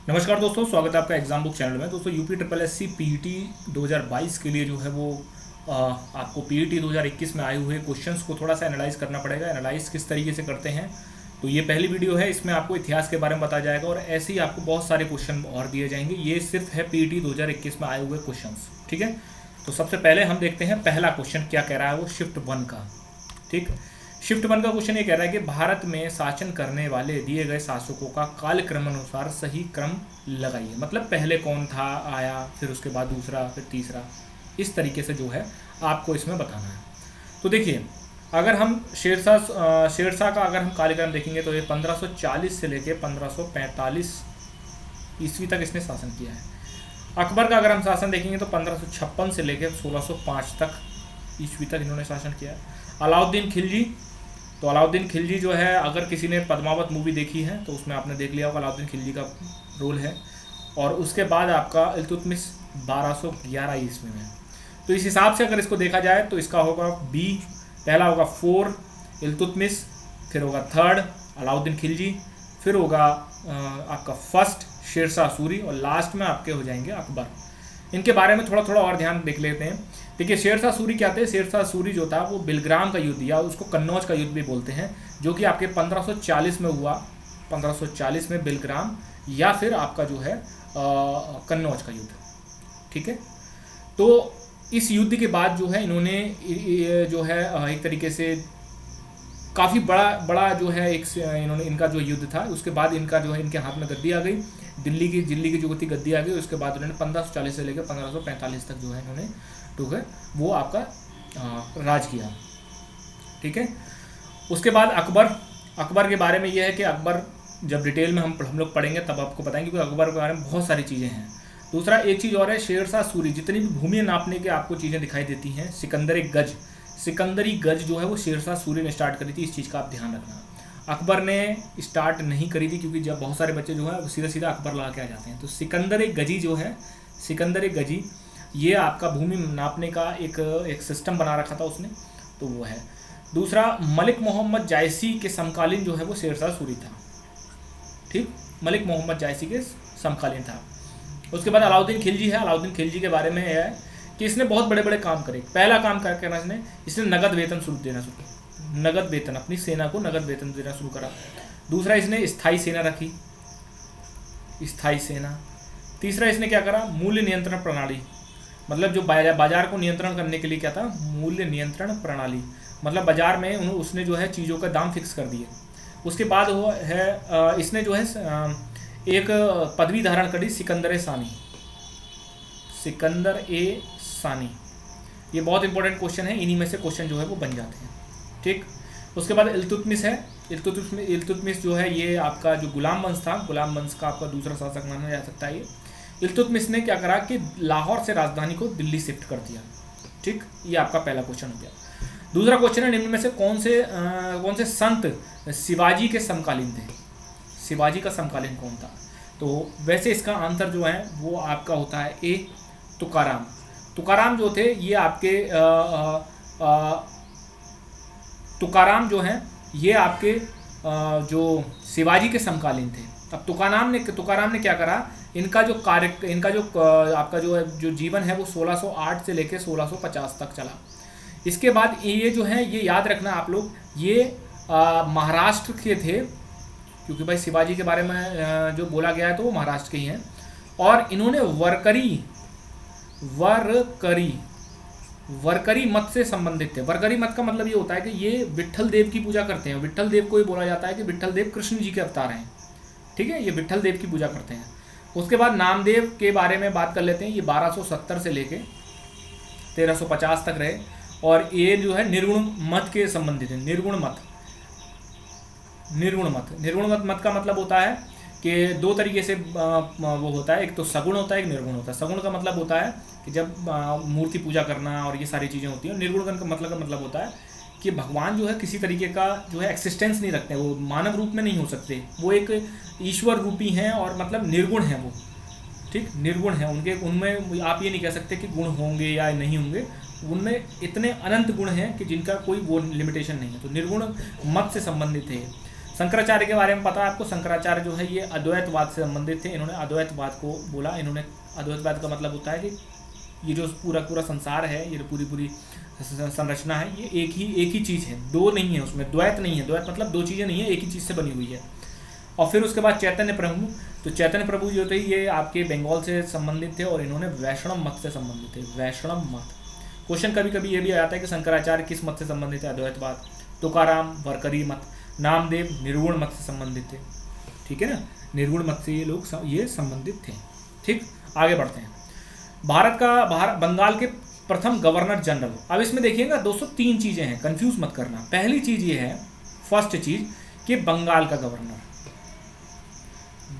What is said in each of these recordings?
नमस्कार दोस्तों, स्वागत है आपका एग्जाम बुक चैनल में। दोस्तों UP triple S C PET 2022 के लिए जो है वो आपको पीईटी 2021 में आए हुए क्वेश्चंस को थोड़ा सा एनालाइज करना पड़ेगा। एनालाइज किस तरीके से करते हैं, तो ये पहली वीडियो है। इसमें आपको इतिहास के बारे में बताया जाएगा और ऐसे ही आपको बहुत सारे क्वेश्चन और दिए जाएंगे। ये सिर्फ है पीईटी 2021 में आए हुए क्वेश्चन, ठीक है। तो सबसे पहले हम देखते हैं पहला क्वेश्चन क्या कह रहा है, वो शिफ्ट 1 का। ठीक, शिफ्ट 1 का क्वेश्चन ये कह रहा है कि भारत में शासन करने वाले दिए गए शासकों का कालक्रम अनुसार सही क्रम लगाइए। मतलब पहले कौन था आया, फिर उसके बाद दूसरा, फिर तीसरा, इस तरीके से जो है आपको इसमें बताना है। तो देखिए, अगर हम शेरशाह का अगर हम कालक्रम देखेंगे तो ये 1540 से लेके 1545 ईस्वी तक इसने शासन किया है। अकबर का अगर हम शासन देखेंगे तो 1556 से लेकर 1605 तक ईस्वी तक इन्होंने शासन किया है। अलाउद्दीन खिलजी, तो अलाउद्दीन खिलजी जो है, अगर किसी ने पद्मावत मूवी देखी है तो उसमें आपने देख लिया होगा अलाउद्दीन खिलजी का रोल है। और उसके बाद आपका इल्तुतमिश 1211 ईस्वी में। तो इस हिसाब से अगर इसको देखा जाए तो इसका होगा बी, पहला होगा 4 इल्तुतमिश, फिर होगा 3rd अलाउद्दीन खिलजी, फिर होगा आपका 1st शेरशाह सूरी और लास्ट में आपके हो जाएंगे अकबर। इनके बारे में थोड़ा थोड़ा और ध्यान देख लेते हैं। देखिए, शेरशाह सूरी क्या थे। शेरशाह सूरी जो था वो बिलग्राम का युद्ध, या उसको कन्नौज का युद्ध भी बोलते हैं, जो कि आपके 1540 में हुआ। 1540 में बिलग्राम या फिर आपका जो है कन्नौज का युद्ध, ठीक है। तो इस युद्ध के बाद जो है इन्होंने जो है एक तरीके से काफ़ी बड़ा जो है इन्होंने इनका जो युद्ध था, उसके बाद इनका जो है इनके हाथ में गद्दी आ गई, दिल्ली की जो थी गद्दी आ गई। उसके बाद उन्होंने 1540 से लेकर 1545 तक जो है इन्होंने ठीक है वो आपका राज किया, ठीक है। उसके बाद अकबर के बारे में यह है कि अकबर जब डिटेल में हम लोग पढ़ेंगे तब आपको बताएंगे, क्योंकि अकबर के बारे में बहुत सारी चीज़ें हैं। दूसरा एक चीज़ और है, शेरशाह सूरी जितनी भी भूमि नापने के आपको चीज़ें दिखाई देती हैं, सिकंदरी गज जो है वो शेरशाह सूरी ने स्टार्ट करी थी। इस चीज़ का आप ध्यान रखना। अकबर ने स्टार्ट नहीं करी थी, क्योंकि जब बहुत सारे बच्चे जो है सीधा सीधा अकबर लगा के आ जाते हैं। तो सिकंदर गजी ये आपका भूमि नापने का एक सिस्टम बना रखा था उसने, तो वो है। दूसरा, मलिक मोहम्मद जायसी के समकालीन जो है वो शेरशाह सूरी था, ठीक। मलिक मोहम्मद जायसी के समकालीन था। उसके बाद अलाउद्दीन खिलजी है। अलाउद्दीन खिलजी के बारे में यह है कि इसने बहुत बड़े बड़े काम करे। पहला काम क्या करना इसने नगद वेतन देना शुरू किया। नगद वेतन, अपनी सेना को नगद वेतन देना शुरू करा। दूसरा, इसने स्थायी सेना रखी, स्थायी सेना। तीसरा, इसने क्या करा, मूल्य नियंत्रण प्रणाली, मतलब जो बाजार को नियंत्रण करने के लिए क्या था, मूल्य नियंत्रण प्रणाली, मतलब बाजार में उसने जो है चीज़ों का दाम फिक्स कर दिए। उसके बाद वो है इसने जो है एक पदवी धारण करी, सिकंदर ए सानी। ये बहुत इंपॉर्टेंट क्वेश्चन है, इन्हीं में से क्वेश्चन जो है वो बन जाते हैं, ठीक। उसके बाद इल्तुतमिश है। इल्तुतमिश जो है ये आपका जो गुलाम वंश था, गुलाम वंश का आपका दूसरा शासक माना जा सकता है ये। इल्तुतमिश ने क्या करा कि लाहौर से राजधानी को दिल्ली शिफ्ट कर दिया, ठीक। ये आपका पहला क्वेश्चन हो गया। दूसरा क्वेश्चन है, निम्न में से कौन से संत शिवाजी के समकालीन थे। शिवाजी का समकालीन कौन था। तो वैसे इसका आंसर जो है वो आपका होता है ए, तुकाराम। तुकाराम जो थे ये आपके तुकाराम जो हैं ये आपके जो शिवाजी के समकालीन थे। अब तुकाराम ने क्या करा, इनका जो आपका जो जीवन है वो 1608 से लेकर 1650 तक चला। इसके बाद ये जो है, ये याद रखना आप लोग, ये महाराष्ट्र के थे, क्योंकि भाई शिवाजी के बारे में जो बोला गया है तो वो महाराष्ट्र के ही हैं। और इन्होंने वरकरी मत से संबंधित थे। वरकरी मत का मतलब ये होता है कि ये विट्ठल देव की पूजा करते हैं। विट्ठल देव को ये बोला जाता है कि विट्ठल देव कृष्ण जी के अवतार हैं, ठीक है। ये विट्ठल देव की पूजा करते हैं। उसके बाद नामदेव के बारे में बात कर लेते हैं। ये 1270 से लेके 1350 तक रहे और ये जो है निर्गुण मत के संबंधित है। निर्गुण मत का मतलब होता है कि दो तरीके से वो होता है, एक तो सगुण होता है, एक निर्गुण होता है। सगुण का मतलब होता है कि जब मूर्ति पूजा करना और ये सारी चीज़ें होती हैं। निर्गुण का मतलब होता है कि भगवान जो है किसी तरीके का जो है एक्सिस्टेंस नहीं रखते, वो मानव रूप में नहीं हो सकते, वो एक ईश्वर रूपी हैं और मतलब निर्गुण हैं वो, ठीक। निर्गुण हैं, उनमें आप ये नहीं कह सकते कि गुण होंगे या नहीं होंगे, उनमें इतने अनंत गुण हैं कि जिनका कोई वो लिमिटेशन नहीं है। तो निर्गुण मत से संबंधित है। शंकराचार्य के बारे में पता है आपको, शंकराचार्य जो है ये अद्वैतवाद से संबंधित थे। इन्होंने अद्वैतवाद को बोला। इन्होंने अद्वैतवाद का मतलब होता है कि ये जो पूरा संसार है, ये पूरी संरचना है, ये एक ही चीज़ है, दो नहीं है, उसमें द्वैत नहीं है। द्वैत मतलब दो चीज़ें नहीं है, एक ही चीज़ से बनी हुई है। और फिर उसके बाद चैतन्य प्रभु, तो चैतन्य प्रभु जो थे ये आपके बंगाल से संबंधित थे और इन्होंने वैष्णव मत से संबंधित थे। वैष्णव मत। क्वेश्चन कभी कभी ये भी आता है कि शंकराचार्य किस मत से संबंधित है? अद्वैतवाद। तुकाराम वरकरी मत। नामदेव निर्गुण मत से संबंधित थे। ठीक है ना, निर्गुण मत से ये लोग ये संबंधित थे। ठीक, आगे बढ़ते हैं। बंगाल के प्रथम गवर्नर जनरल। अब इसमें देखिएगा दोस्तों 3 चीज़ें हैं, कंफ्यूज मत करना। पहली चीज़ ये है, फर्स्ट चीज़ कि बंगाल का गवर्नर,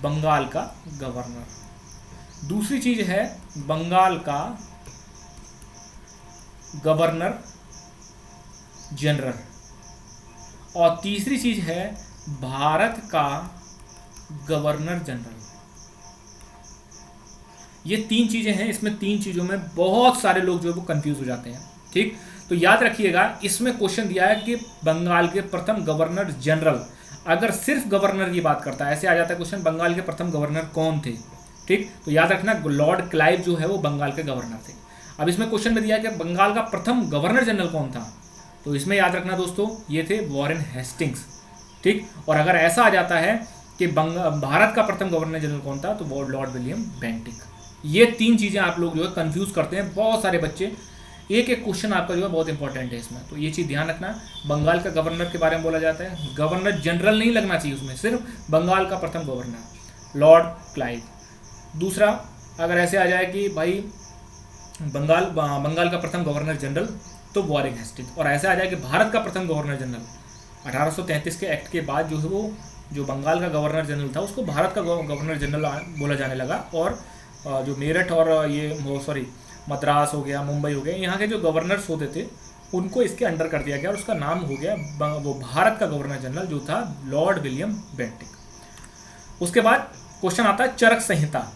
बंगाल का गवर्नर। दूसरी चीज़ है बंगाल का गवर्नर जनरल। और तीसरी चीज़ है भारत का गवर्नर जनरल। ये 3 चीज़ें हैं। इसमें 3 चीज़ों में बहुत सारे लोग जो है वो कंफ्यूज हो जाते हैं। ठीक, तो याद रखिएगा, इसमें क्वेश्चन दिया है कि बंगाल के प्रथम गवर्नर जनरल। अगर सिर्फ गवर्नर की बात करता है, ऐसे आ जाता है क्वेश्चन, बंगाल के प्रथम गवर्नर कौन थे? ठीक, तो याद रखना लॉर्ड क्लाइव जो है वो बंगाल के गवर्नर थे। अब इसमें क्वेश्चन में दिया है कि बंगाल का प्रथम गवर्नर जनरल कौन था, तो इसमें याद रखना दोस्तों ये थे वॉरेन हेस्टिंग्स। ठीक, और अगर ऐसा आ जाता है कि भारत का प्रथम गवर्नर जनरल कौन था, तो वो लॉर्ड विलियम बेंटिक। ये 3 चीज़ें आप लोग जो है कंफ्यूज करते हैं बहुत सारे बच्चे। एक क्वेश्चन आपका जो है बहुत इंपॉर्टेंट है इसमें, तो ये चीज़ ध्यान रखना। बंगाल का गवर्नर के बारे में बोला जाता है, गवर्नर जनरल नहीं लगना चाहिए उसमें, सिर्फ बंगाल का प्रथम गवर्नर लॉर्ड क्लाइव। दूसरा, अगर ऐसे आ जाए कि भाई बंगाल का प्रथम गवर्नर जनरल, तो वॉरेन हेस्टिंग्स। और ऐसे आ जाए कि भारत का प्रथम गवर्नर जनरल 1833 के एक्ट के बाद जो है वो जो बंगाल का गवर्नर जनरल था उसको भारत का गवर्नर जनरल बोला जाने लगा। और जो मेरठ और ये मद्रास हो गया, मुंबई हो गया, यहाँ के जो गवर्नर्स होते थे उनको इसके अंडर कर दिया गया और उसका नाम हो गया वो भारत का गवर्नर जनरल जो था लॉर्ड विलियम बेंटिक। उसके बाद क्वेश्चन आता है चरक संहिता।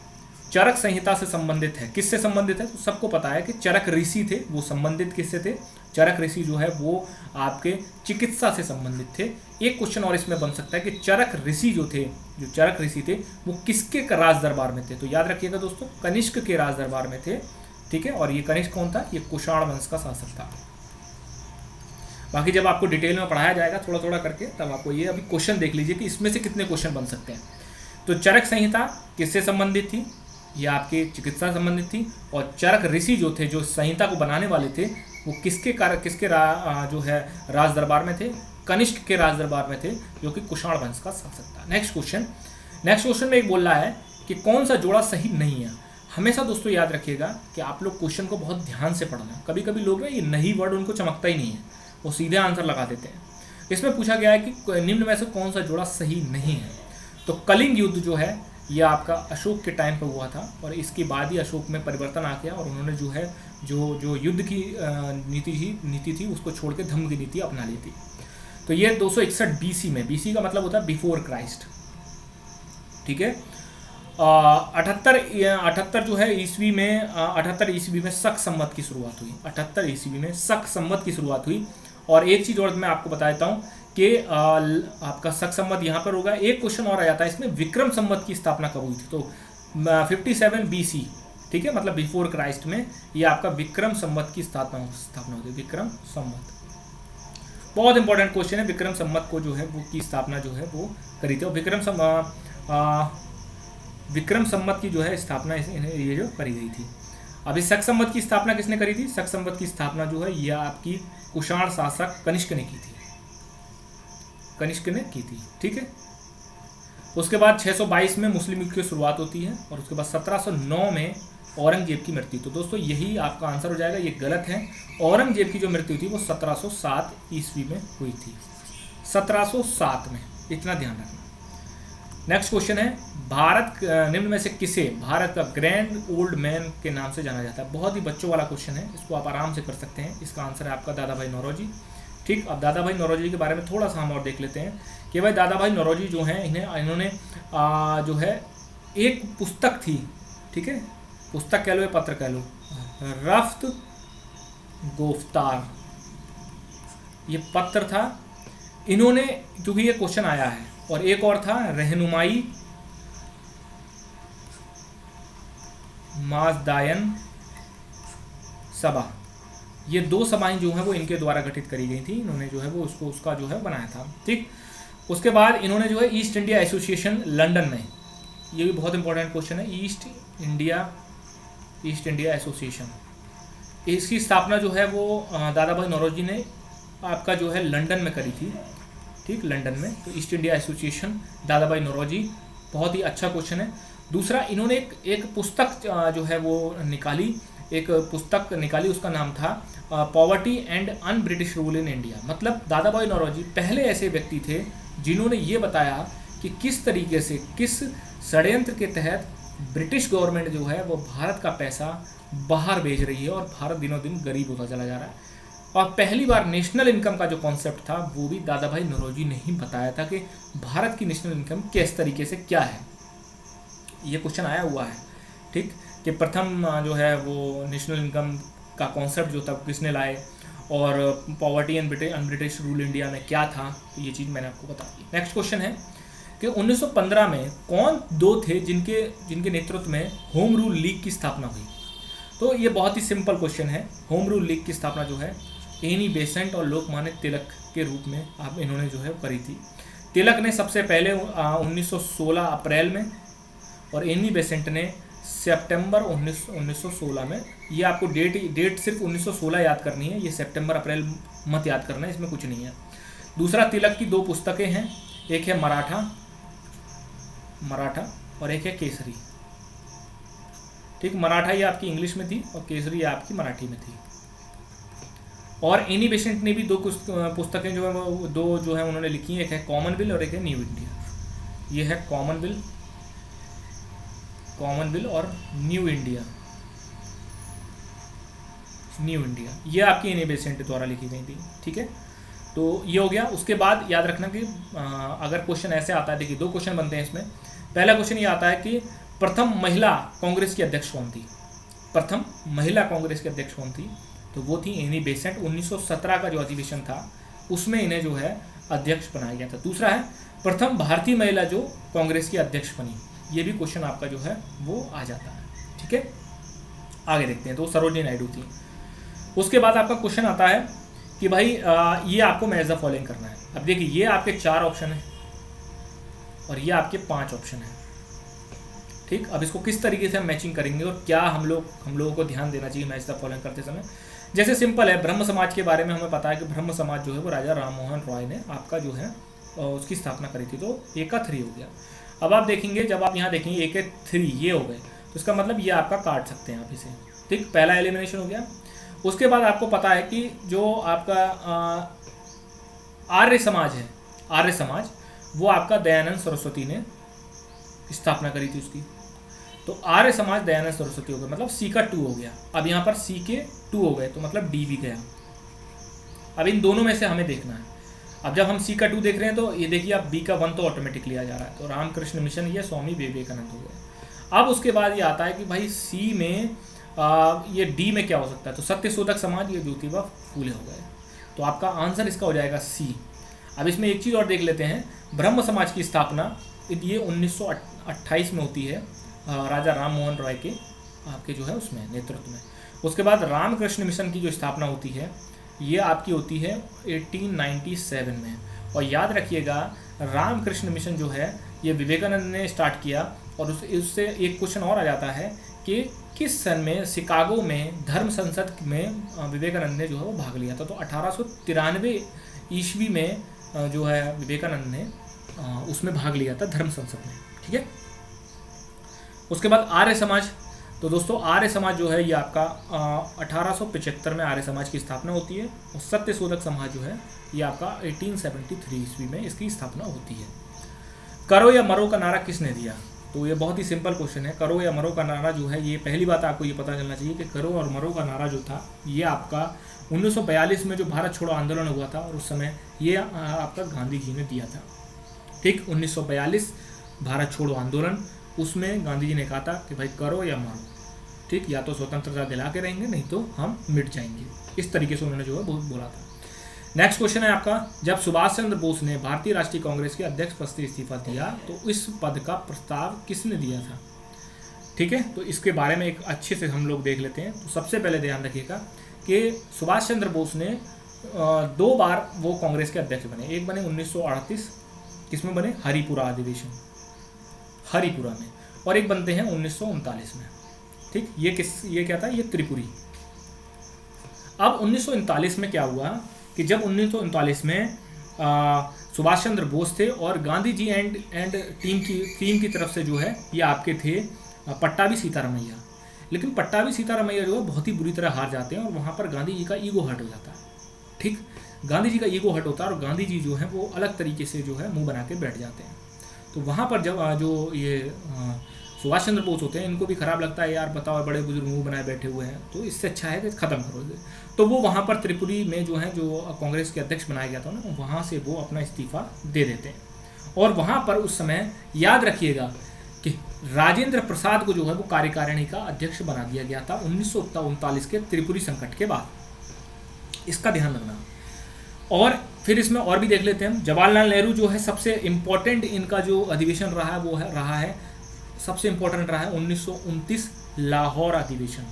चरक संहिता से संबंधित है, किससे संबंधित है? तो सबको पता है कि चरक ऋषि थे, वो संबंधित किससे थे? चरक ऋषि जो है वो आपके चिकित्सा से संबंधित थे। एक क्वेश्चन और इसमें बन सकता है कि चरक ऋषि जो थे, जो चरक ऋषि थे वो किसके राज दरबार में थे? तो याद रखिएगा दोस्तों, कनिष्क के राज दरबार में थे। ठीक है, और ये कनिष्क कौन था? ये कुषाण वंश का शासक था। बाकी जब आपको डिटेल में पढ़ाया जाएगा थोड़ा थोड़ा करके, तब आपको ये अभी क्वेश्चन देख लीजिए कि इसमें से कितने क्वेश्चन बन सकते हैं। तो चरक संहिता किससे संबंधित थी? ये आपकी चिकित्सा से संबंधित थी। और चरक ऋषि जो थे, जो संहिता को बनाने वाले थे, वो किसके जो है राज दरबार में थे? कनिष्क के राज दरबार में थे, जो कि कुषाण वंश का शासक था। नेक्स्ट क्वेश्चन में एक बोल रहा है कि कौन सा जोड़ा सही नहीं है। हमेशा दोस्तों याद रखिएगा कि आप लोग क्वेश्चन को बहुत ध्यान से पढ़ना। कभी कभी लोग ना ये नहीं वर्ड उनको चमकता ही नहीं है, वो सीधे आंसर लगा देते हैं। इसमें पूछा गया है कि निम्न में से कौन सा जोड़ा सही नहीं है। तो कलिंग युद्ध जो है ये आपका अशोक के टाइम पर हुआ था और इसके बाद ही अशोक में परिवर्तन आ गया और उन्होंने जो है जो युद्ध की नीति थी उसको छोड़ के धम्म की नीति अपना ली थी। तो ये 261 BC में, BC का मतलब होता है बिफोर क्राइस्ट। ठीक है, 78 जो है ईस्वी में 78 ईस्वी में शक संवत की शुरुआत हुई। 78 ईस्वी में शक संवत की शुरुआत हुई। और एक चीज़ और मैं आपको बता देता हूँ कि आपका शक संवत यहाँ पर होगा। एक क्वेश्चन और आ जाता है इसमें, विक्रम संवत की स्थापना कब हुई थी? तो 57 BC, ठीक है, मतलब बिफोर क्राइस्ट में ये आपका विक्रम संवत की स्थापना होती है। विक्रम संवत बहुत इंपॉर्टेंट क्वेश्चन है। विक्रम संवत को जो है वो की स्थापना जो है वो करी थी। और विक्रम संवत की जो है स्थापना ये जो करी गई थी। अभी शक संवत की स्थापना किसने करी थी? शक संवत की स्थापना जो है यह आपकी कुषाण शासक कनिष्क ने की थी। कनिष्क ने की थी। ठीक है, उसके बाद 622 में मुस्लिम युग की शुरुआत होती है और उसके बाद 1709 में औरंगजेब की मृत्यु। तो दोस्तों यही आपका आंसर हो जाएगा, ये गलत है। औरंगजेब की जो मृत्यु थी वो 1707 ईस्वी में हुई थी। 1707 में, इतना ध्यान रखना। नेक्स्ट क्वेश्चन है, भारत निम्न में से किसे भारत का ग्रैंड ओल्ड मैन के नाम से जाना जाता है? बहुत ही बच्चों वाला क्वेश्चन है, इसको आप आराम से कर सकते हैं। इसका आंसर है आपका दादा भाई नौरोजी। ठीक, अब दादा भाई नौरोजी के बारे में थोड़ा सा हम और देख लेते हैं कि भाई दादा भाई नौरोजी जो हैं इन्होंने जो है एक पुस्तक थी, ठीक है, पुस्तक कह लो या पत्र कह लो, रफ्त गुफ्तार, ये पत्र था। इन्होंने, क्योंकि ये क्वेश्चन आया है और एक और था रहनुमाई माज़दायन सभा। ये 2 सभाएं जो हैं वो इनके द्वारा गठित करी गई थी, इन्होंने जो है वो उसका जो है बनाया था। ठीक, उसके बाद इन्होंने जो है ईस्ट इंडिया एसोसिएशन लंदन में, ये भी बहुत इंपॉर्टेंट क्वेश्चन है, ईस्ट इंडिया एसोसिएशन, इसकी स्थापना जो है वो दादा भाई नौरोजी ने आपका जो है लंदन में करी थी। ठीक, लंदन में। तो ईस्ट इंडिया एसोसिएशन दादा भाई नौरोजी, बहुत ही अच्छा क्वेश्चन है। दूसरा, इन्होंने एक पुस्तक जो है वो निकाली, एक पुस्तक निकाली, उसका नाम था poverty and un British rule in India. मतलब दादा भाई नौरोजी पहले ऐसे व्यक्ति थे जिन्होंने ये बताया कि किस तरीके से, किस षड्यंत्र के तहत ब्रिटिश गवर्नमेंट जो है वो भारत का पैसा बाहर भेज रही है और भारत दिनों दिन गरीब होता चला जा रहा है। और पहली बार नेशनल इनकम का जो कॉन्सेप्ट था वो भी दादा भाई नौरोजी ने ही बताया था कि भारत की नेशनल इनकम किस तरीके से क्या है। ये क्वेश्चन आया हुआ है। ठीक, कि प्रथम जो है वो नेशनल इनकम का कॉन्सेप्ट जो था किसने लाए, और poverty and un British rule India में क्या था, तो ये चीज़ मैंने आपको बता दी। नेक्स्ट क्वेश्चन है कि 1915 में कौन 2 थे जिनके नेतृत्व में होम रूल लीग की स्थापना हुई। तो ये बहुत ही सिंपल क्वेश्चन है। होम रूल लीग की स्थापना जो है एनी बेसेंट और लोकमान्य तिलक के रूप में आप इन्होंने जो है करी थी। तिलक ने सबसे पहले 1916 अप्रैल में, और एनी बेसेंट ने सितंबर 1916 में। ये आपको डेट सिर्फ 1916 याद करनी है, ये सितंबर अप्रैल मत याद करना है, इसमें कुछ नहीं है। दूसरा, तिलक की 2 पुस्तकें हैं, एक है मराठा और एक है केसरी। ठीक, मराठा ये आपकी इंग्लिश में थी और केसरी ये आपकी मराठी में थी। और एनी बेसेंट ने भी 2 पुस्तकें जो है वो 2 जो है उन्होंने लिखी हैं, एक है कॉमनवेल्थ और एक है न्यू इंडिया। ये है कॉमनवेल्थ और न्यू इंडिया, ये आपकी एनी बेसेंट द्वारा लिखी गई थी। ठीक है, तो ये हो गया। उसके बाद याद रखना कि अगर क्वेश्चन ऐसे आता है, देखिए 2 क्वेश्चन बनते हैं इसमें। पहला क्वेश्चन ये आता है कि प्रथम महिला कांग्रेस की अध्यक्ष कौन थी। प्रथम महिला कांग्रेस की अध्यक्ष कौन थी, तो वो थी एनी बेसेंट। 1917 का जो अधिवेशन था उसमें इन्हें जो है अध्यक्ष बनाया गया था। दूसरा है प्रथम भारतीय महिला जो कांग्रेस की अध्यक्ष बनी, ये भी क्वेश्चन आपका जो है वो आ जाता है। ठीक है, आगे देखते हैं। तो सरोजिनी नायडू थी। उसके बाद आपका क्वेश्चन आता है कि भाई ये आपको मैच द फॉलोइंग करना है। अब देखिए ये आपके 4 ऑप्शन है और ये आपके 5 ऑप्शन है। ठीक, अब इसको किस तरीके से हम मैचिंग करेंगे और क्या हम लोगों को ध्यान देना चाहिए मैच द फॉलोइंग करते समय। जैसे सिंपल है, ब्रह्म समाज के बारे में हमें पता है कि ब्रह्म समाज जो है वो राजा राम मोहन रॉय ने आपका जो है उसकी स्थापना करी थी। तो ए का 3 हो गया। अब आप देखेंगे, जब आप यहाँ देखेंगे ए के 3 ये हो गए, तो इसका मतलब ये आपका काट सकते हैं आप इसे। ठीक, पहला एलिमिनेशन हो गया। उसके बाद आपको पता है कि जो आपका आर्य समाज है, आर्य समाज, वो आपका दयानंद सरस्वती ने स्थापना करी थी उसकी। तो आर्य समाज दयानंद सरस्वती हो गया, मतलब सी का 2 हो गया। अब यहाँ पर सी के 2 हो गए, तो मतलब डी भी गया। अब इन दोनों में से हमें देखना है। अब जब हम सी का 2 देख रहे हैं तो ये देखिए आप बी का 1 तो ऑटोमेटिकली आ जा रहा है, तो रामकृष्ण मिशन ये स्वामी विवेकानंद हो गए। अब उसके बाद ये आता है कि भाई सी में ये डी में क्या हो सकता है, तो सत्यशोधक समाज ये ज्योतिबा फूले हो गए। तो आपका आंसर इसका हो जाएगा सी। अब इसमें एक चीज़ और देख लेते हैं, ब्रह्म समाज की स्थापना ये 1928 में होती है राजा राम मोहन रॉय के आपके जो है उसमें नेतृत्व में। उसके बाद रामकृष्ण मिशन की जो स्थापना होती है ये आपकी होती है 1897 में। और याद रखिएगा रामकृष्ण मिशन जो है ये विवेकानंद ने स्टार्ट किया। और उससे एक क्वेश्चन और आ जाता है कि किस सन में शिकागो में धर्म संसद में विवेकानंद ने जो है वो भाग लिया था। तो 1893 ईस्वी में जो है विवेकानंद ने उसमें भाग लिया था धर्म संसद में। ठीक है, उसके बाद आर्य समाज। तो दोस्तों आर्य समाज जो है ये आपका 1875 में आर्य समाज की स्थापना होती है। और सत्यशोधक समाज जो है ये आपका 1873 ईस्वी में इसकी स्थापना होती है। करो या मरो का नारा किसने दिया, तो ये बहुत ही सिंपल क्वेश्चन है। करो या मरो का नारा जो है, ये पहली बात आपको ये पता चलना चाहिए कि करो और मरो का नारा जो था ये आपका 1942 में जो भारत छोड़ो आंदोलन हुआ था और उस समय ये आपका गांधी जी ने दिया था। ठीक, 1942 भारत छोड़ो आंदोलन, उसमें गांधी जी ने कहा था कि भाई करो या मरो। ठीक, या तो स्वतंत्रता दिला के रहेंगे नहीं तो हम मिट जाएंगे, इस तरीके से उन्होंने जो है बहुत बोला था। नेक्स्ट क्वेश्चन है आपका, जब सुभाष चंद्र बोस ने भारतीय राष्ट्रीय कांग्रेस के अध्यक्ष पद से इस्तीफा दिया तो इस पद का प्रस्ताव किसने दिया था? ठीक है, तो इसके बारे में एक अच्छे से हम लोग देख लेते हैं। तो सबसे पहले ध्यान रखिएगा कि सुभाष चंद्र बोस ने 2 बार वो कांग्रेस के अध्यक्ष बने। एक बने 1938, किसमें बने? हरिपुरा अधिवेशन, हरिपुरा में, और एक बनते हैं 1939 में। ठीक, ये क्या था? ये त्रिपुरी। अब 1939 में क्या हुआ कि जब 1939 में सुभाष चंद्र बोस थे और गांधी जी एंड टीम की तरफ से जो है ये आपके थे पट्टाभी सीतारमैया। लेकिन पट्टाभी सीतारमैया जो है बहुत ही बुरी तरह हार जाते हैं और वहाँ पर गांधी जी का ईगो हर्ट हो जाता है। ठीक, गांधी जी का ईगो हर्ट होता है और गांधी जी जो है वो अलग तरीके से जो है मुंह बना के बैठ जाते हैं। तो वहाँ पर जब जो ये सुभाष चंद्र बोस होते हैं, इनको भी खराब लगता है, यार बताओ बड़े बुजुर्ग मुंह बनाए बैठे हुए हैं, तो इससे अच्छा है कि ख़त्म करो। तो वो वहाँ पर त्रिपुरी में जो है जो कांग्रेस के अध्यक्ष बनाया गया था ना, वहाँ से वो अपना इस्तीफा दे देते हैं। और वहाँ पर उस समय याद रखिएगा कि राजेंद्र प्रसाद को जो है वो कार्यकारिणी का अध्यक्ष बना दिया गया था 1939 के त्रिपुरी संकट के बाद। इसका ध्यान रखना। और फिर इसमें और भी देख लेते हैं, जवाहरलाल नेहरू जो है सबसे इम्पोर्टेंट इनका जो अधिवेशन रहा है वो है सबसे इम्पोर्टेंट रहा है 1929 लाहौर अधिवेशन,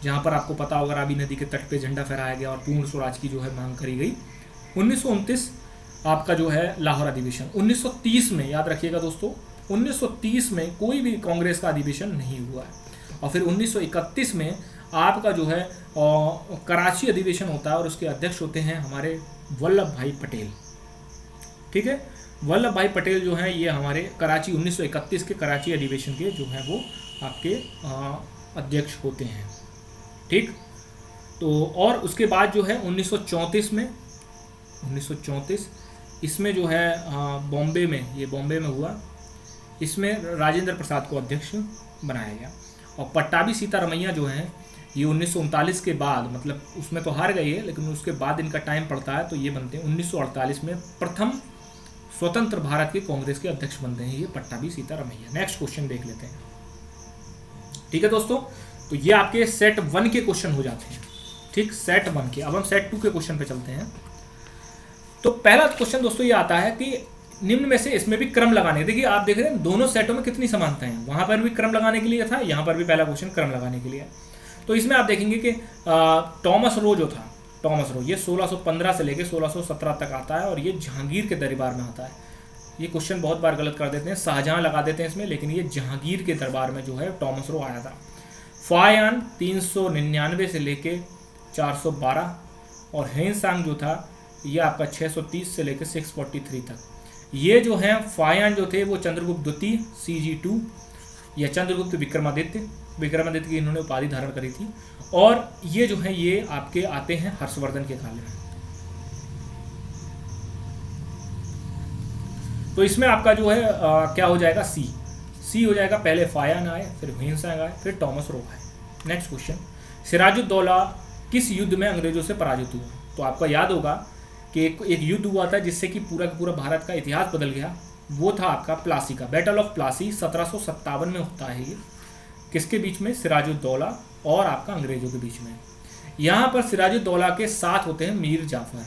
जहाँ पर आपको पता होगा रावी नदी के तट पे झंडा फहराया गया और पूर्ण स्वराज की जो है मांग करी गई। 1929 आपका जो है लाहौर अधिवेशन। 1930 में याद रखिएगा दोस्तों, 1930 में कोई भी कांग्रेस का अधिवेशन नहीं हुआ है। और फिर 1931 में आपका जो है कराची अधिवेशन होता है और उसके अध्यक्ष होते हैं हमारे वल्लभ भाई पटेल। ठीक है, वल्लभ भाई पटेल जो हैं ये हमारे कराची 1931 के कराची अधिवेशन के जो है वो आपके अध्यक्ष होते हैं। ठीक, तो और उसके बाद जो है 1934 में 1934 इसमें जो है बॉम्बे में हुआ, इसमें राजेंद्र प्रसाद को अध्यक्ष बनाया गया। और पट्टाभी सीतारमैया जो हैं ये 1939 के बाद, मतलब उसमें तो हार गई है लेकिन उसके बाद इनका टाइम पड़ता है, तो ये बनते हैं 1948 में प्रथम स्वतंत्र भारत के कांग्रेस के अध्यक्ष बनते हैं ये पट्टाभी सीतारमैया। नेक्स्ट क्वेश्चन देख लेते हैं। ठीक है दोस्तों, तो ये आपके सेट 1 के क्वेश्चन हो जाते हैं। ठीक, सेट 1 के। अब हम सेट 2 के क्वेश्चन पे चलते हैं। तो पहला क्वेश्चन दोस्तों ये आता है कि निम्न में से इसमें भी क्रम लगाने। देखिए आप देख रहे हैं दोनों सेटों में कितनी समानताएं हैं, वहां पर भी क्रम लगाने के लिए था, यहाँ पर भी पहला क्वेश्चन क्रम लगाने के लिए। तो इसमें आप देखेंगे कि टॉमस रो जो था, टॉमस रो, ये 1615 से लेकर 1617 तक आता है और ये जहांगीर के दरबार में आता है। ये क्वेश्चन बहुत बार गलत कर देते हैं, शाहजहां लगा देते हैं इसमें, लेकिन ये जहांगीर के दरबार में जो है टॉमस रो आया था। फायान 399 से लेके 412 और हेनसांग जो था ये आपका 630 से लेकर 643 तक। ये जो हैं फायान जो थे वो चंद्रगुप्त द्वितीय CG2 या चंद्रगुप्त विक्रमादित्य की इन्होंने उपाधि धारण करी थी। और ये जो है ये आपके आते हैं हर्षवर्धन के काल में। तो इसमें आपका जो है क्या हो जाएगा? सी हो जाएगा। पहले फायान आए, फिर हेनसांग आए, फिर टॉमस रो आए। नेक्स्ट क्वेश्चन, सिराजुद्दौला किस युद्ध में अंग्रेजों से पराजित हुआ? तो आपका याद होगा कि एक युद्ध हुआ था जिससे कि पूरा भारत का इतिहास बदल गया। वो था आपका प्लासी का, बैटल ऑफ प्लासी 1757 में होता है। ये किसके बीच में? सिराजुद्दौला और आपका अंग्रेजों के बीच में। यहाँ पर सिराजुद्दौला के साथ होते हैं मीर जाफर,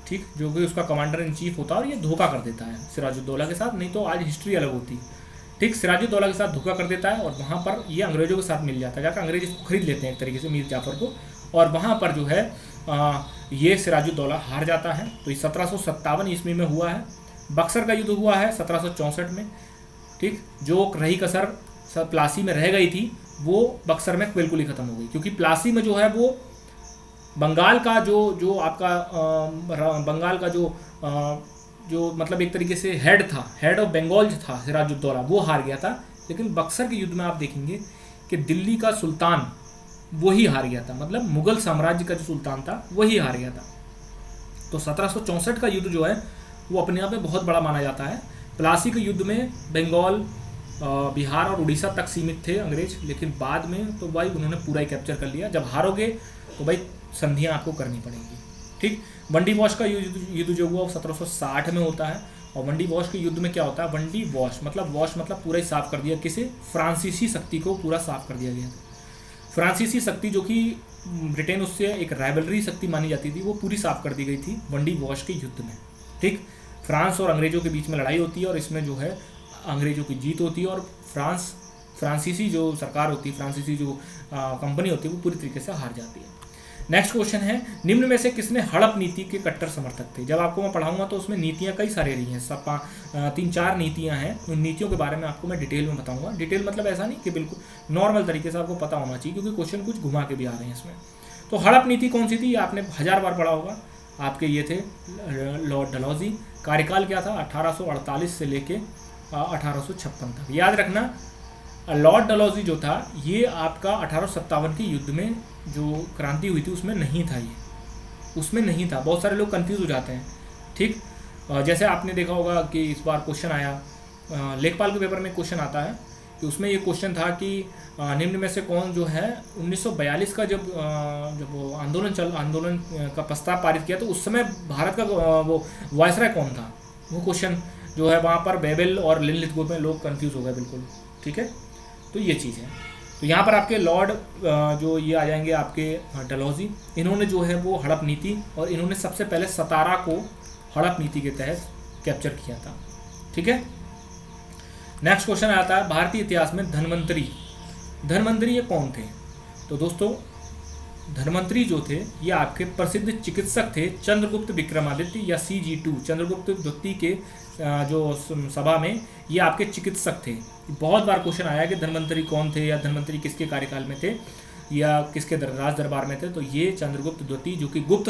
ठीक, जो कि उसका कमांडर इन चीफ होता है और ये धोखा कर देता है सिराजुद्दौला के साथ, नहीं तो आज हिस्ट्री अलग होती। ठीक, सिराजुद्दौला के साथ धोखा कर देता है और वहाँ पर ये अंग्रेजों के साथ मिल जाता है, जाकर अंग्रेज इसको खरीद लेते हैं एक तरीके से मीर जाफर को, और वहाँ पर जो है ये सिराजुद्दौला हार जाता है। तो ये 1757 ईस्वी में हुआ है। बक्सर का युद्ध हुआ है 1764 में। ठीक, जो रही कसर प्लासी में रह गई थी वो बक्सर में बिल्कुल ही खत्म हो गई, क्योंकि प्लासी में जो है वो बंगाल का जो आपका बंगाल का जो मतलब एक तरीके से हेड ऑफ बंगाल जो था सिराजुद्दौला, वो हार गया था। लेकिन बक्सर के युद्ध में आप देखेंगे कि दिल्ली का सुल्तान वही हार गया था, मतलब मुगल साम्राज्य का जो सुल्तान था वही हार गया था। तो 1764 का युद्ध जो है वो अपने आप में बहुत बड़ा माना जाता है। प्लासी के युद्ध में बंगाल, बिहार और उड़ीसा तक सीमित थे अंग्रेज, लेकिन बाद में तो भाई उन्होंने पूरा ही कैप्चर कर लिया। जब हारोगे तो भाई संधियाँ आपको करनी पड़ेंगी। ठीक, वंडी वॉश का युद्ध जो हुआ वो 1760 में होता है। और वंडी वॉश के युद्ध में क्या होता है? वंडी वॉश मतलब पूरा ही साफ कर दिया, किसे? फ्रांसीसी शक्ति को पूरा साफ कर दिया गया था। फ्रांसीसी शक्ति जो कि ब्रिटेन उससे एक राइवलरी शक्ति मानी जाती थी, वो पूरी साफ कर दी गई थी वनडी वॉश के युद्ध में। ठीक, फ्रांस और अंग्रेज़ों के बीच में लड़ाई होती है और इसमें जो है अंग्रेज़ों की जीत होती है और फ्रांसीसी जो सरकार होती है, फ्रांसीसी जो कंपनी होती है, वो पूरी तरीके से हार जाती है। नेक्स्ट क्वेश्चन है, निम्न में से किसने हड़प नीति के कट्टर समर्थक थे? जब आपको मैं पढ़ाऊंगा तो उसमें नीतियाँ कई सारी रही हैं, सब 3-4 नीतियाँ हैं। उन नीतियों के बारे में आपको मैं डिटेल में बताऊंगा। डिटेल मतलब ऐसा नहीं कि बिल्कुल नॉर्मल तरीके से आपको पता होना चाहिए, क्योंकि क्वेश्चन कुछ घुमा के भी आ रहे हैं इसमें। तो हड़प नीति कौन सी थी? आपने 1000 बार पढ़ा होगा। आपके ये थे लॉर्ड डलहौजी। कार्यकाल क्या था? 1848 से लेके 1856 तक। याद रखना, लॉर्ड डलहौजी जो था ये आपका 1857 के युद्ध में जो क्रांति हुई थी उसमें नहीं था, ये उसमें नहीं था। बहुत सारे लोग कंफ्यूज हो जाते हैं। ठीक, जैसे आपने देखा होगा कि इस बार क्वेश्चन आया, लेखपाल के पेपर में क्वेश्चन आता है कि उसमें ये क्वेश्चन था कि निम्न में से कौन जो है 1942 का जब वो आंदोलन का प्रस्ताव पारित किया तो उस समय भारत का वो वायसराय कौन था? वो क्वेश्चन जो है वहाँ पर बेबल और लिनलिथगो में लोग कंफ्यूज हो गए बिल्कुल। ठीक है, तो ये चीज़ है। तो यहाँ पर आपके लॉर्ड जो ये आ जाएंगे आपके डलहौजी, इन्होंने जो है वो हड़प नीति, और इन्होंने सबसे पहले सतारा को हड़प नीति के तहत कैप्चर किया था। ठीक है, नेक्स्ट क्वेश्चन आता है, भारतीय इतिहास में धन्वंतरी ये कौन थे? तो दोस्तों धन्वंतरी जो थे ये आपके प्रसिद्ध चिकित्सक थे, चंद्रगुप्त विक्रमादित्य या CG2 चंद्रगुप्त द्वितीय के जो सभा में ये आपके चिकित्सक थे। बहुत बार क्वेश्चन आया कि धन्वंतरी कौन थे या धन्वंतरी किसके कार्यकाल में थे या किसके राज दरबार में थे? तो ये चंद्रगुप्त द्वितीय जो कि गुप्त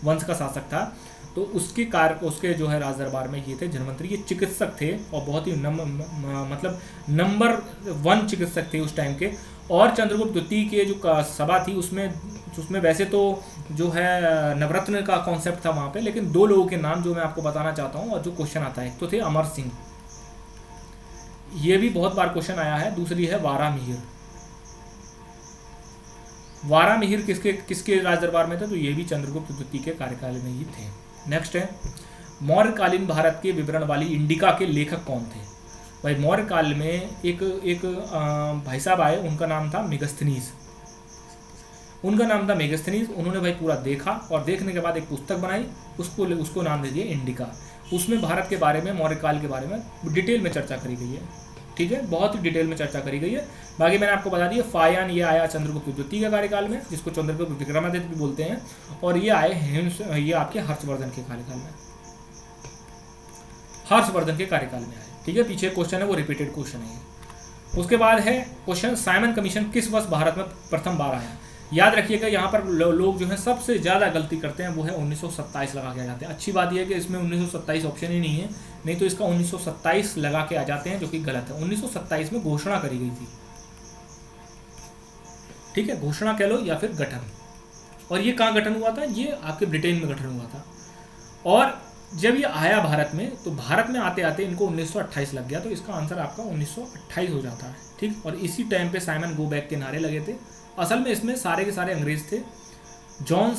वंश का शासक था, तो उसके जो है राज दरबार में ये थे धन्वंतरी। ये चिकित्सक थे और बहुत ही मतलब नंबर 1 चिकित्सक थे उस टाइम के। और चंद्रगुप्त द्वितीय के जो सभा थी उसमें वैसे तो जो है नवरत्न का कॉन्सेप्ट था वहाँ पे, लेकिन 2 लोगों के नाम जो मैं आपको बताना चाहता हूँ और जो क्वेश्चन आता है, एक तो थे अमर सिंह, ये भी बहुत बार क्वेश्चन आया है। दूसरी है वारा मिहिर किसके राज दरबार में थे? तो ये भी चंद्रगुप्त द्वितीय के कार्यकाल में ही थे। नेक्स्ट है, मौर्यकालीन भारत के विवरण वाली इंडिका के लेखक कौन थे? भाई मौर्यकाल में एक भाई साहब आए, उनका नाम था मेगस्थनीज। उन्होंने भाई पूरा देखा और देखने के बाद एक पुस्तक बनाई, उसको नाम दे दिया इंडिका। उसमें भारत के बारे में, मौर्यकाल के बारे में डिटेल में चर्चा करी गई है। ठीक है, बहुत ही डिटेल में चर्चा करी गई है। बाकी मैंने आपको बता दिया, फायान ये आया चंद्रगुप्त द्वितीय के कार्यकाल में, जिसको चंद्रगुप्त विक्रमादित्य भी बोलते हैं, और ये आए ये आपके हर्षवर्धन के कार्यकाल में, आए। ठीक है, पीछे क्वेश्चन है वो रिपीटेड क्वेश्चन है। उसके बाद है क्वेश्चन, साइमन कमीशन किस वर्ष भारत में प्रथम बार आया? याद रखिएगा, यहाँ पर लोग जो है सबसे ज़्यादा गलती करते हैं वो है 1927 लगा के आ जाते हैं। अच्छी बात यह है कि इसमें 1927 ऑप्शन ही नहीं है, नहीं तो इसका 1927 लगा के आ जाते हैं, जो कि गलत है। 1927 में घोषणा करी गई थी। ठीक है, घोषणा कह लो या फिर गठन। और ये कहाँ गठन हुआ था? ये आपके ब्रिटेन में गठन हुआ था। और जब ये आया भारत में, तो भारत में आते आते इनको 1928 लग गया, तो इसका आंसर आपका 1928 हो जाता है। ठीक, और इसी टाइम पे साइमन गो बैक के नारे लगे थे। असल में इसमें सारे के सारे अंग्रेज थे। जॉन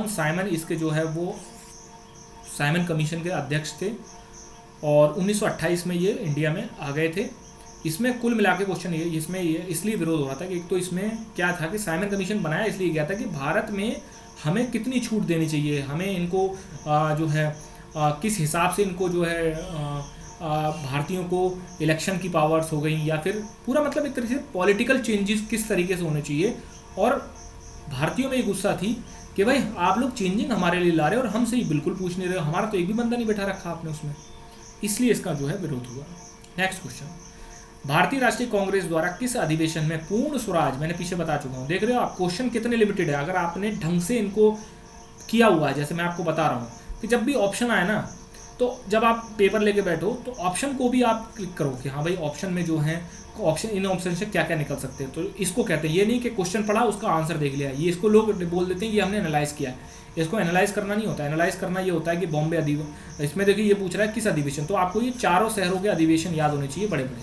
साइमन इसके जो है वो साइमन कमीशन के अध्यक्ष थे, और 1928 में ये इंडिया में आ गए थे। इसमें कुल मिला के क्वेश्चन इसमें इसलिए विरोध हो रहा था कि एक तो इसमें क्या था कि साइमन कमीशन बनाया इसलिए गया था कि भारत में हमें कितनी छूट देनी चाहिए, हमें इनको जो है किस हिसाब से इनको जो है भारतीयों को इलेक्शन की पावर्स हो गई, या फिर पूरा मतलब एक तरीके से पॉलिटिकल चेंजेस किस तरीके से होने चाहिए। और भारतीयों में एक गुस्सा थी कि भाई आप लोग चेंजिंग हमारे लिए ला रहे हो और हमसे ही बिल्कुल पूछ नहीं रहे हो, हमारा तो एक भी बंदा नहीं बैठा रखा आपने उसमें, इसलिए इसका जो है विरोध हुआ। नेक्स्ट क्वेश्चन, भारतीय राष्ट्रीय कांग्रेस द्वारा किस अधिवेशन में पूर्ण स्वराज, मैंने पीछे बता चुका हूँ, देख रहे हो आप क्वेश्चन कितने लिमिटेड है। अगर आपने ढंग से इनको किया हुआ है, जैसे मैं आपको बता रहा हूँ कि जब भी ऑप्शन आए ना, तो जब आप पेपर लेके बैठो तो ऑप्शन को भी आप क्लिक करो कि हाँ भाई ऑप्शन में जो है ऑप्शन, इन ऑप्शन से क्या क्या निकल सकते हैं। तो इसको कहते हैं, ये नहीं कि क्वेश्चन पढ़ा उसका आंसर देख लिया, ये इसको लोग बोल देते हैं कि हमने एनालाइज किया है। इसको एनालाइज करना नहीं होता, एनालाइज करना ये होता है कि बॉम्बे अधिवेशन, इसमें देखिए ये पूछ रहा है किस अधिवेशन, तो आपको ये चारों शहरों के अधिवेशन याद होने चाहिए बड़े बड़े।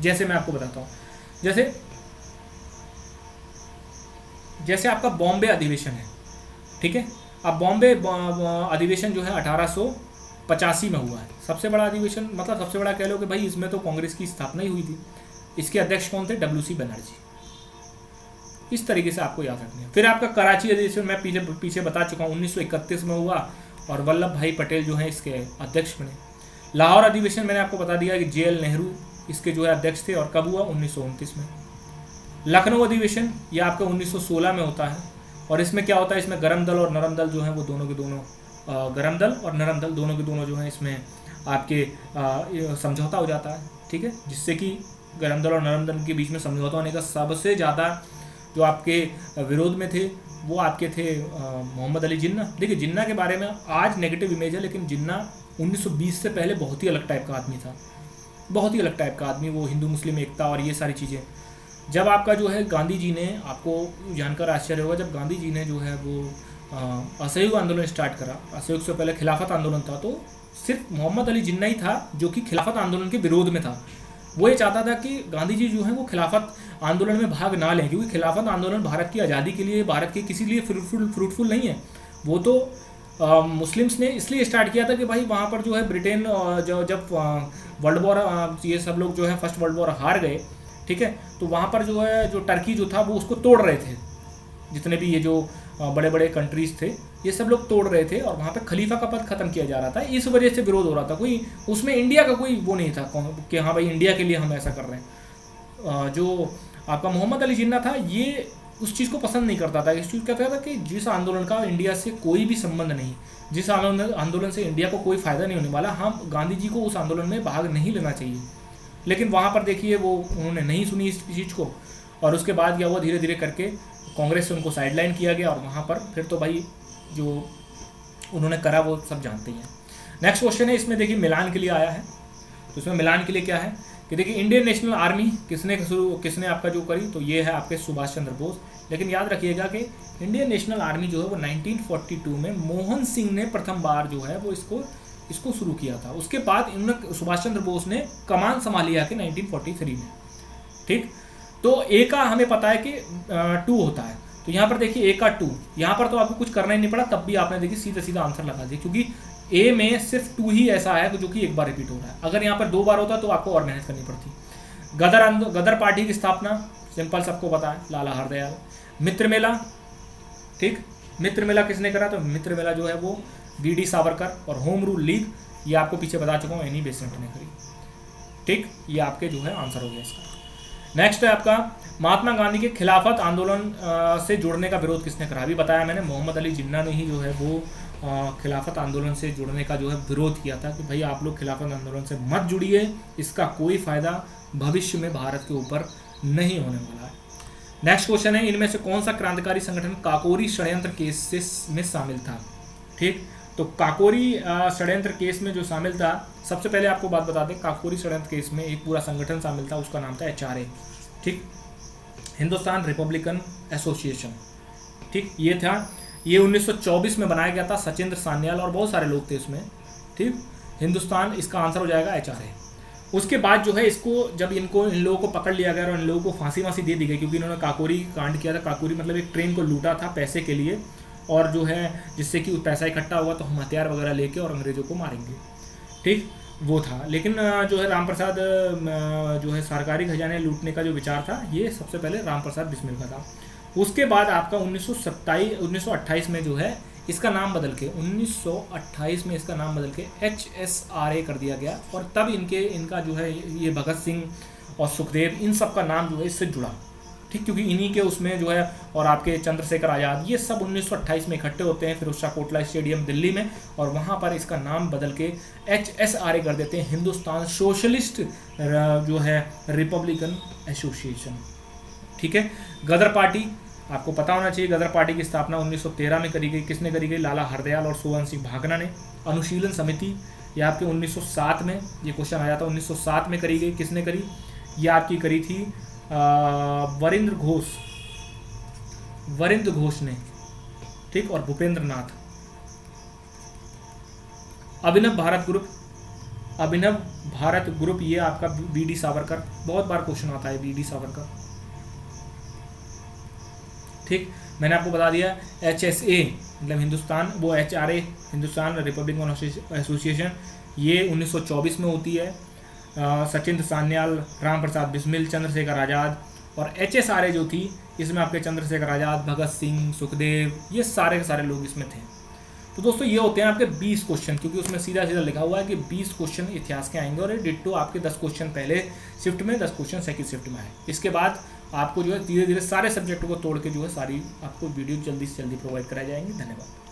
जैसे मैं आपको बताता हूँ, जैसे आपका बॉम्बे अधिवेशन है, ठीक है। अब बॉम्बे अधिवेशन जो है 1800 85 में हुआ है। सबसे बड़ा अधिवेशन, मतलब सबसे बड़ा कह लो कि भाई इसमें तो कांग्रेस की स्थापना ही हुई थी। इसके अध्यक्ष कौन थे? WC बनर्जी। इस तरीके से आपको याद रखना है। फिर आपका कराची अधिवेशन मैं पीछे बता चुका हूँ, 1931 में हुआ और वल्लभ भाई पटेल जो है इसके अध्यक्ष बने। लाहौर अधिवेशन मैंने आपको बता दिया कि JL नेहरू इसके जो है अध्यक्ष थे, और कब हुआ? 1929 में। लखनऊ अधिवेशन ये आपका 1916 में होता है, और इसमें क्या होता है? इसमें गरम दल और नरम दल जो है वो दोनों के दोनों, गरम दल और नरम दल दोनों के दोनों जो है इसमें आपके समझौता हो जाता है, ठीक है, जिससे कि गरम दल और नरम दल के बीच में समझौता होने का सबसे ज़्यादा जो आपके विरोध में थे वो आपके थे मोहम्मद अली जिन्ना। देखिए जिन्ना के बारे में आज नेगेटिव इमेज है, लेकिन जिन्ना 1920 से पहले बहुत ही अलग टाइप का आदमी था, बहुत ही अलग टाइप का आदमी। वो हिंदू मुस्लिम एकता और ये सारी चीज़ें, जब आपका जो है गांधी जी ने, आपको जानकर आश्चर्य होगा, जब गांधी जी ने जो है वो असहयोग आंदोलन स्टार्ट करा, असहयोग से पहले खिलाफत आंदोलन था, तो सिर्फ मोहम्मद अली जिन्ना ही था जो कि खिलाफत आंदोलन के विरोध में था। वो ये चाहता था कि गांधी जी जो है वो खिलाफत आंदोलन में भाग ना लें, क्योंकि खिलाफत आंदोलन भारत की आज़ादी के लिए, भारत के किसी लिए फ्रूटफुल नहीं है। वो तो मुस्लिम्स ने इसलिए स्टार्ट किया था कि भाई वहाँ पर जो है ब्रिटेन जब वर्ल्ड वॉर, ये सब लोग जो है फर्स्ट वर्ल्ड वॉर हार गए, ठीक है, तो वहाँ पर जो है जो टर्की जो था वो उसको तोड़ रहे थे, जितने भी ये जो बड़े बड़े कंट्रीज थे ये सब लोग तोड़ रहे थे, और वहाँ पे खलीफा का पद खत्म किया जा रहा था। इस वजह से विरोध हो रहा था, कोई उसमें इंडिया का कोई वो नहीं था कि हाँ भाई इंडिया के लिए हम ऐसा कर रहे हैं। जो आपका मोहम्मद अली जिन्ना था ये उस चीज़ को पसंद नहीं करता था। इस चीज़ कहता था कि जिस आंदोलन का इंडिया से कोई भी संबंध नहीं, जिस आंदोलन से इंडिया को कोई फ़ायदा नहीं होने वाला, हम गांधी जी को उस आंदोलन में भाग नहीं लेना चाहिए। लेकिन वहाँ पर देखिए वो उन्होंने नहीं सुनी इस चीज़ को, और उसके बाद क्या हुआ, धीरे धीरे करके कांग्रेस से उनको साइडलाइन किया गया, और वहाँ पर फिर तो भाई जो उन्होंने करा वो सब जानते ही हैं। नेक्स्ट क्वेश्चन है, इसमें देखिए मिलान के लिए आया है, तो इसमें मिलान के लिए क्या है कि देखिए इंडियन नेशनल आर्मी किसने आपका जो करी, तो ये है आपके सुभाष चंद्र बोस। लेकिन याद रखिएगा कि इंडियन नेशनल आर्मी जो है वो 1942 में मोहन सिंह ने प्रथम बार जो है वो इसको शुरू किया था। उसके बाद इन्होंने सुभाष चंद्र बोस ने कमान संभाली है कि 1943 में, ठीक। तो ए का हमें पता है कि 2 होता है, तो यहाँ पर देखिए ए का 2, यहाँ पर तो आपको कुछ करना ही नहीं पड़ा, तब भी आपने देखिए सीधा सीधा आंसर लगा दिया, क्योंकि ए में सिर्फ 2 ही ऐसा है जो कि एक बार रिपीट हो रहा है। अगर यहाँ पर 2 बार होता तो आपको और मेहनत करनी पड़ती। गदर पार्टी की स्थापना सिंपल सबको पता है, लाला हरदयाल। मित्र मेला, ठीक, मित्र मेला किसने करा, तो मित्र मेला जो है वो BD सावरकर। और होम रूल लीग ये आपको पीछे बता चुका हूँ, एनी बेसेंट ने करी, ठीक। ये आपके जो है आंसर हो गया इसका। नेक्स्ट है आपका महात्मा गांधी के खिलाफत आंदोलन से जुड़ने का विरोध किसने करा, अभी बताया मैंने, मोहम्मद अली जिन्ना ने ही जो है वो खिलाफत आंदोलन से जुड़ने का जो है विरोध किया था कि भाई आप लोग खिलाफत आंदोलन से मत जुड़िए, इसका कोई फ़ायदा भविष्य में भारत के ऊपर नहीं होने वाला है। नेक्स्ट क्वेश्चन है, इनमें से कौन सा क्रांतिकारी संगठन काकोरी षड्यंत्र केस में शामिल था, ठीक। तो काकोरी षड्यंत्र केस में जो शामिल था, सबसे पहले आपको बात बता दें, काकोरी षड्यंत्र केस में एक पूरा संगठन शामिल था, उसका नाम था HRA, ठीक, हिंदुस्तान रिपब्लिकन एसोसिएशन, ठीक। ये था, ये 1924 में बनाया गया था, सचिंद्र सान्याल और बहुत सारे लोग थे इसमें, ठीक। हिंदुस्तान, इसका आंसर हो जाएगा HRA। उसके बाद जो है इसको, जब इन लोगों को पकड़ लिया गया और इन लोगों को फांसी दी गई, क्योंकि इन्होंने काकोरी कांड किया था। काकोरी मतलब एक ट्रेन को लूटा था पैसे के लिए, और जो है जिससे कि पैसा इकट्ठा हुआ तो हम हथियार वगैरह लेके और अंग्रेज़ों को मारेंगे, ठीक, वो था। लेकिन जो है राम प्रसाद जो है सरकारी खजाने लूटने का जो विचार था, ये सबसे पहले राम प्रसाद बिस्मिल का था। उसके बाद आपका 1928 में जो है इसका नाम बदल के 1928 में इसका नाम बदल के HSRA कर दिया गया, और तब इनका जो है ये भगत सिंह और सुखदेव, इन सब का नाम जो है इससे जुड़ा, ठीक, क्योंकि इन्हीं के उसमें जो है, और आपके चंद्रशेखर आज़ाद, ये सब 1928 में इकट्ठे होते हैं फिरोज शाह कोटला स्टेडियम दिल्ली में, और वहाँ पर इसका नाम बदल के HSRA कर देते हैं, हिंदुस्तान सोशलिस्ट जो है रिपब्लिकन एसोसिएशन, ठीक है। गदर पार्टी आपको पता होना चाहिए, गदर पार्टी की स्थापना 1913 में करी गई, किसने करी गई, लाला हरदयाल और सोवन सिंह भागना ने। अनुशीलन समिति ये आपके 1907 में, ये क्वेश्चन आया था, 1907 में करी गई, किसने करी, ये आपकी करी थी वरिंद्र घोष ने, ठीक, और भूपेंद्र नाथ। अभिनव भारत ग्रुप ये आपका BD सावरकर, बहुत बार क्वेश्चन आता है BD सावरकर, ठीक, मैंने आपको बता दिया HSA मतलब हिंदुस्तान, वो HRA हिंदुस्तान रिपब्लिकन एसोसिएशन, ये 1924 में होती है। सचिंद्र सान्याल, राम प्रसाद बिस्मिल, चंद्रशेखर आज़ाद, और HSRA जो थी इसमें आपके चंद्रशेखर आज़ाद, भगत सिंह, सुखदेव, ये सारे के सारे लोग इसमें थे। तो दोस्तों ये होते हैं आपके 20 क्वेश्चन, क्योंकि उसमें सीधा सीधा लिखा हुआ है कि 20 क्वेश्चन इतिहास के आएंगे, और डिट्टो आपके 10 क्वेश्चन पहले शिफ्ट में, 10 क्वेश्चन सेकंड शिफ्ट में आए। इसके बाद आपको जो है धीरे धीरे सारे सब्जेक्टों को तोड़ के जो है सारी आपको वीडियो जल्दी से जल्दी प्रोवाइड कराई जाएंगी। धन्यवाद।